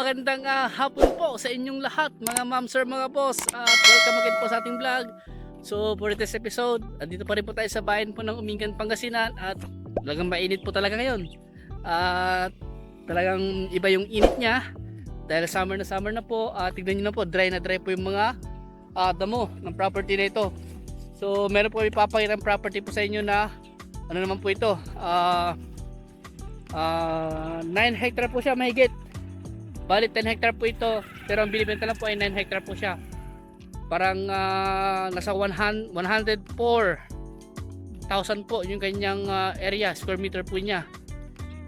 magandang hapon po sa inyong lahat mga ma'am, sir, mga boss, at welcome again po sa ating vlog. So for this episode, andito pa rin po tayo sa bayan po ng Umingan, Pangasinan, at talagang mainit po talaga ngayon. At talagang iba yung init niya dahil summer na po. Tignan nyo na po, dry na dry po yung mga damo ng property na ito. So meron po ipapakita ng property po sa inyo na ano naman po ito, 9 hectare po siya mahigit. Bali 10 hectare po ito, pero ang binibenta lang po ay 9 hectare po siya. Parang nasa 104,000 po yung kanyang area, square meter po niya.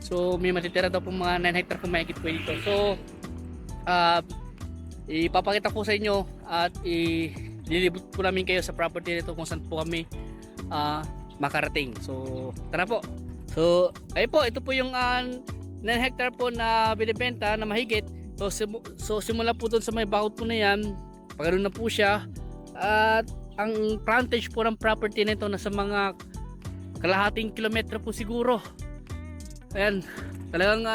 So may matitira daw po mga 9 hectare po mahigit po dito. So ipapakita po sa inyo at ililibot po namin kayo sa property nito kung saan po kami makarating. So tara po. So ay po, ito po yung 9 hectare po na binibenta na mahigit. So simula po doon sa may bakod po na yan, paganoon na po siya. At ang frontage po ng property nito nasa mga kalahating kilometro po siguro. Ayan, talagang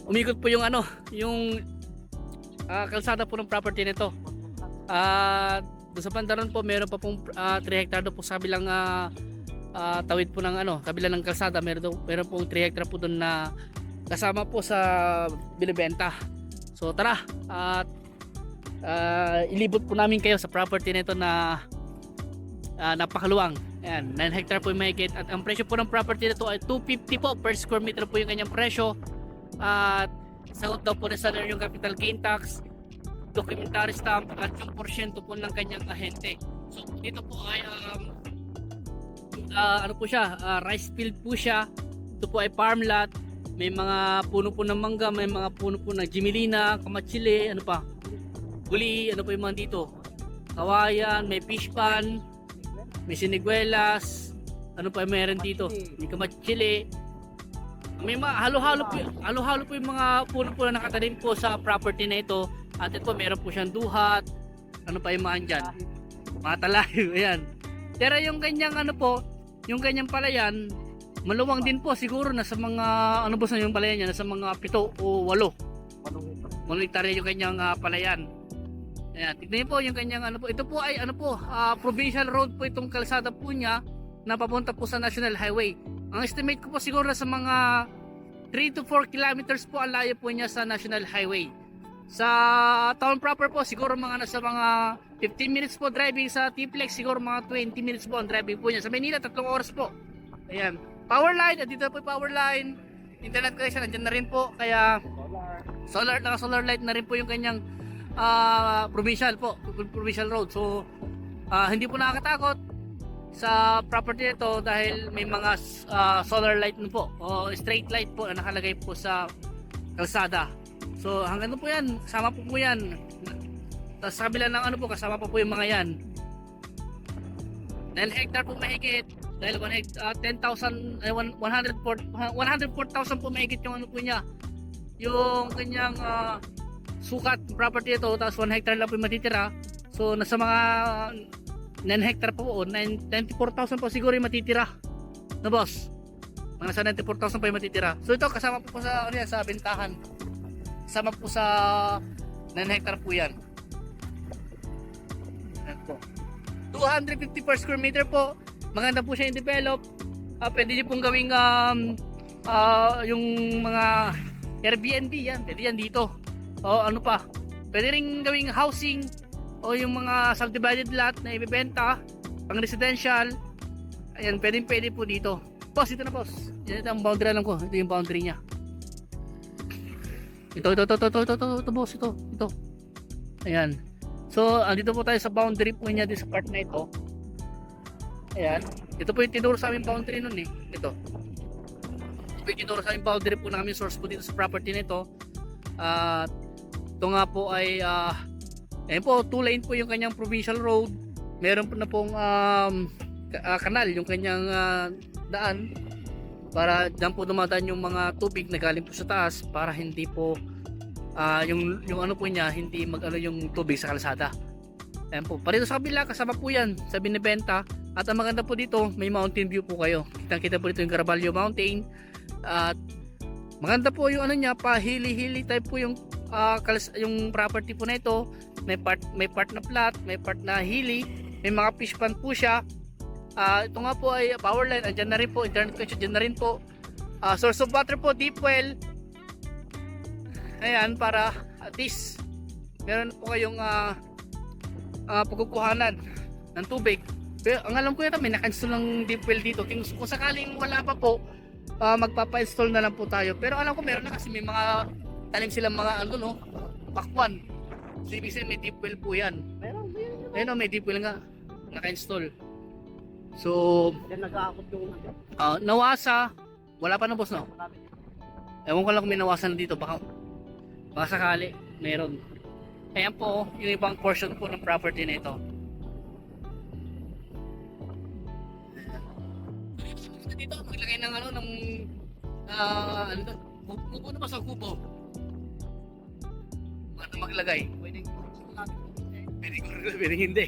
umikot po yung yung kalsada po ng property nito. Doon sa bandaran po meron pa pong 3 hectare doon po sa bilang tawid po ng kabila ng kalsada. Meron pong 3 hectare po doon na kasama po sa binibenta. So tara at ilibot po namin kayo sa property nito na napakaluwang. Ayan, 9 hectare po yung mahigit, at ang presyo po ng property nito ay 250 po per square meter po yung kanyang presyo. At sagot daw po na sa yung capital gain tax, documentary stamp, at yung porsyento po ng kanyang ahente. So dito po ay ano po siya, rice field po siya. Ito po ay farm lot. May mga puno po ng mangga, may mga puno po ng jimelina, kamatsili, ano pa, guli, ano po yung mga dito, kawayan, may fish pan, may siniguelas, ano pa meron dito, may kamatsili, may mga halo-halo po yung mga puno po na nakatanim po sa property na ito. At ito po meron po siyang duhat, ano pa yung mga andyan, mga talayo. Ayan, pero yung kanyang yung kanyang palayan maluwang din po, siguro nasa mga yung palayan niya, nasa mga 7 o 8 hektarya yung kanyang palayan. Ayan, tignan niyo po yung kanyang ito po ay provincial road po itong kalsada po niya na papunta po sa national highway. Ang estimate ko po siguro nasa mga 3 to 4 kilometers po ang layo po niya sa national highway. Sa town proper po siguro nasa mga 15 minutes po driving. Sa T-Flex siguro mga 20 minutes po ang driving po niya. Sa Manila 3 oras po. Ayan, power line, at dito po yung power line, internet connection nandiyan na rin po, kaya solar light na rin po yung kanyang provincial road. So hindi po nakakatakot sa property nito dahil may mga solar light na po o straight light po na nakalagay po sa kalsada. So hanggang doon po yan, kasama po yan. Tapos sa kabila ng kasama po yung mga yan. 9 hectare po mahigit, dahil 104,000 po mahigit yung po niya, yung kanyang sukat property ito. Tapos 1 hectare lang po yung matitira. So nasa mga 9 hectare po, 94,000 po siguro yung matitira na boss. Mga nasa 94,000 po yung matitira. So ito kasama po sa sa bentahan, kasama po sa 9 hectare po yan. Ayan po, 250 per square meter po. Maganda po siya yung develop. Pwede nyo pong gawing yung mga Airbnb yan. Pwede yan dito. O ano pa, pwede rin gawing housing o yung mga subdivided lot na ibibenta pang residential. Ayan, pwede po dito. Boss, ito na boss. Yan, ito ang boundary lang ko. Ito yung boundary niya. Ito boss, ito. Ayan. So andito po tayo sa boundary po niya dito sa part na ito. Ayan, ito po yung tinuro sa aming boundary nun eh. Ito po yung tinuro sa aming boundary po, namin source po dito sa property nito. Ito nga po ay ayan po, 2 lane po yung kanyang provincial road. Meron po na pong kanal yung kanyang daan, para dyan po dumadaan yung mga tubig na galing po sa taas, para hindi po yung po niya, hindi yung tubig sa kalsada. Ayan po, parito sa kabila kasama po yan sa binibenta. At ang maganda po dito, may mountain view po kayo. Kitang kita po dito yung Caraballo Mountain. At Maganda po yung ano niya, pa hili-hili type po yung yung property po na ito. May part na flat, may part na hili, may mga fish pond po siya. Ito nga po ay power line, andyan na rin po, internet connection dyan na rin po. Source of water po, deep well. Ayan, para at least meron po kayong pagkukuhanan ng tubig. Pero ang alam ko yata may naka-install ng deep well dito. Kung sakaling wala pa po, magpapa-install na lang po tayo. Pero alam ko meron na kasi may mga talim silang mga ano no, pakwan. So ibig sabihin may deep well po yan. Ayun o, may deep well nga naka-install. So nag-aakot yung nawasa, wala pa na boss no? Ewan ko lang kung may nawasan na dito, baka sakali meron. Ayan po yung ibang portion po ng property na ito. Dito maglagay ng ano ng ano to? Kubo na ba sa kubo? Ano maglagay? Pwede hindi.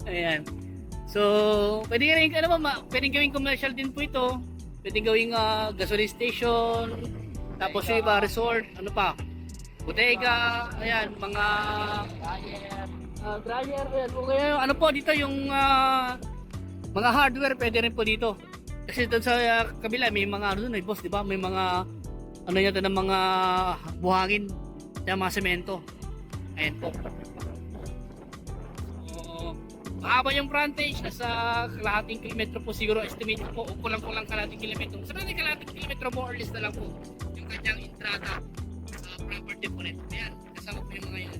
Ayan. So, pwede rin pwedeng gawing commercial din po ito. Pwedeng gawing gasoline station, tapos yung iba resort, ano pa? Bodega, ayan, mga dryer, ayan. Okay, ano po dito yung mga hardware pwede rin po dito. Kasi doon sa kabila may mga ano doon, boss, di ba? May mga ano yata ng mga buhangin, mga semento. Ayan po. Mahaba yung frontage, nasa kalahating kilometro po siguro, estimate po, o kulang-kulang kalahating kilometro. Sabi kalahating kilometro more or less na lang po yung kanyang entrada sa property po nito. Ayan, kasama po yung mga yan.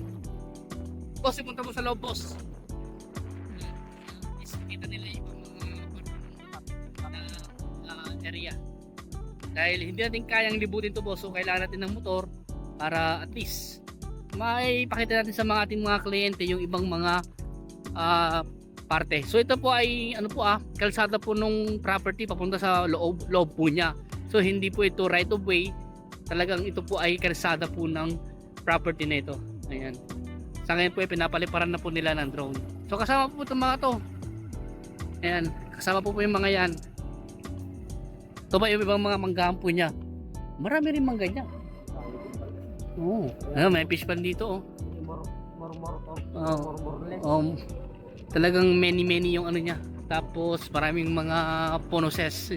Boss, ipunta mo sa loob, boss. Kita nila yung mga area. Dahil hindi natin kayang libutin to, boss, so kailangan natin ng motor para at least may pakita natin sa mga ating mga kliyente yung ibang mga parte. So ito po ay ano po kalsada po nung property papunta sa loob po niya. So hindi po ito right of way. Talagang ito po ay kalsada po ng property na ito. Ayan. Sa ngayon po ay pinapaliparan na po nila ng drone. So kasama po itong mga to. Ayan. Kasama po yung mga yan. Ito ba yung ibang mga manggahan po niya? Marami rin mangga niya. Oo. May fish pan dito. Talagang many yung ano niya. Tapos maraming mga ponoses.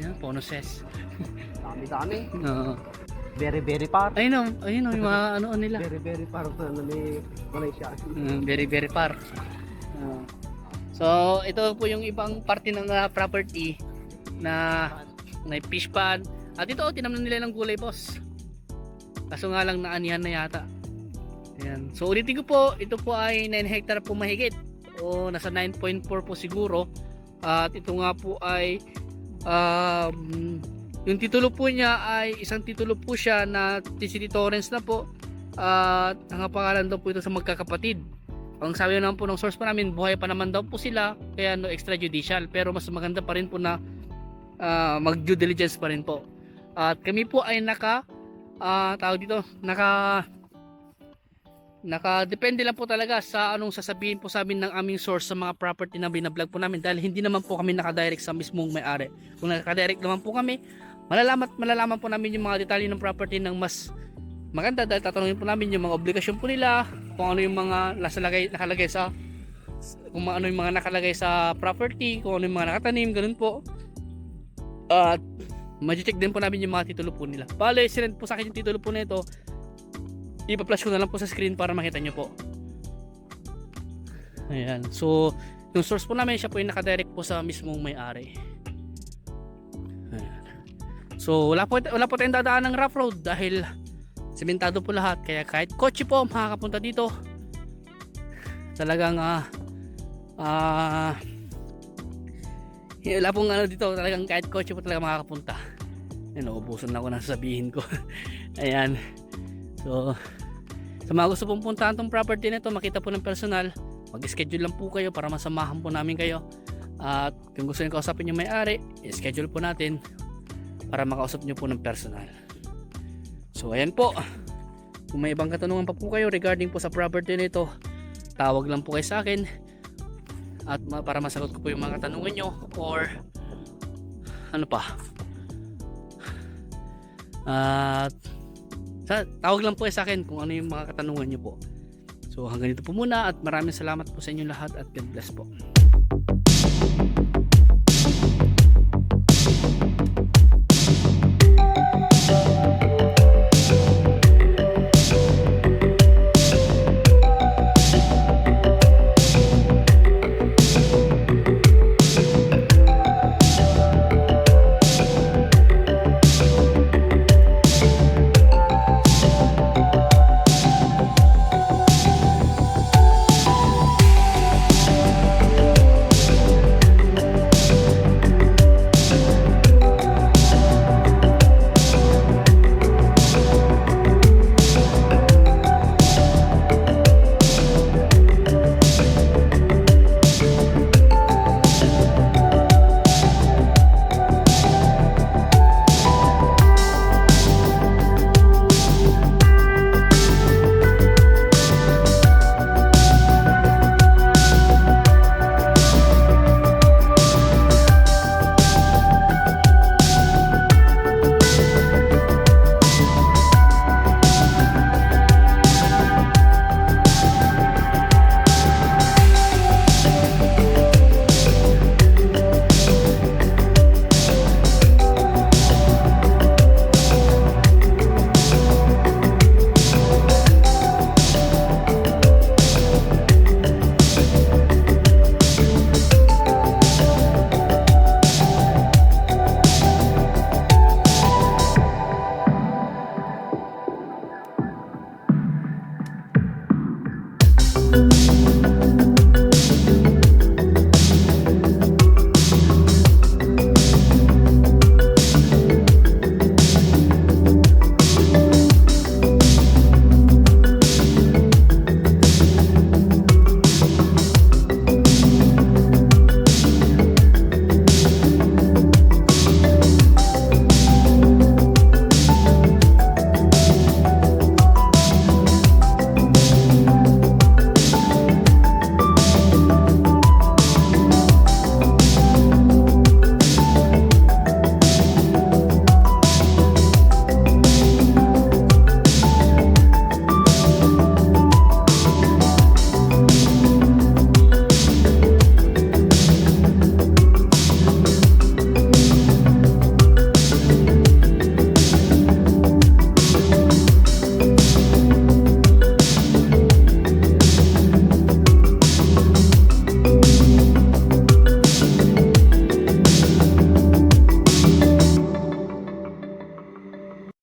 Dami. Very far. Ayun yung mga ano nila. Very far sa Malaysia. Very far. So ito po yung ibang parte ng property na may fish pond. At ito tinamnan nila ng gulay, boss. Kaso nga lang naanihan na yata. Ayan. So ulitin ko po, ito po ay 9 hectare po mahigit o nasa 9.4 po siguro. At ito nga po ay yung titulo po niya ay isang titulo po siya na TCD Torrents na po. At ang pangalan daw po ito sa magkakapatid. Ang sabi naman po ng source pa namin, buhay pa naman daw po sila, kaya no extrajudicial, pero mas maganda pa rin po na mag due diligence pa rin po. At kami po ay nakadepende lang po talaga sa anong sasabihin po sa amin ng aming source sa mga property na binablog po namin, dahil hindi naman po kami nakadirect sa mismong may-ari. Kung nakadirect naman po kami, malalaman po namin yung mga detalye ng property ng mas maganda, dahil tatanungin po namin yung mga obligasyon po nila, kung ano yung mga nakalagay sa property, kung ano yung mga nakatanim, ganun po. At ma-check din po namin yung mga titulo po nila. Bale, sinend po sa akin yung titulo po nito. Ipa-flash ko na lang po sa screen para makita nyo po. Ayan. So, yung source po namin, siya po yung nakadirect po sa mismong may-ari. Ayan. So, wala po tayong dadaan ng rough road dahil sementado po lahat. Kaya kahit kotse po makakapunta dito. Talagang wala pong ano dito. Talagang kahit kotse po talaga makakapunta. Ayan, naubusan na ako ng sabihin ko. Ayan. So, sa mga gusto pong puntahan tong property na ito, makita po ng personal, mag-schedule lang po kayo para masamahan po namin kayo. At kung gusto nyo kausapin yung may-ari, i-schedule po natin para makausap nyo po ng personal. So, ayan po. Kung may ibang katanungan pa po kayo regarding po sa property na ito, tawag lang po kayo sa akin at para masagot ko po yung mga katanungan nyo, or ano pa, At tawag lang po sa akin kung ano yung mga katanungan nyo po. So hanggang dito po muna at maraming salamat po sa inyo lahat at God bless po.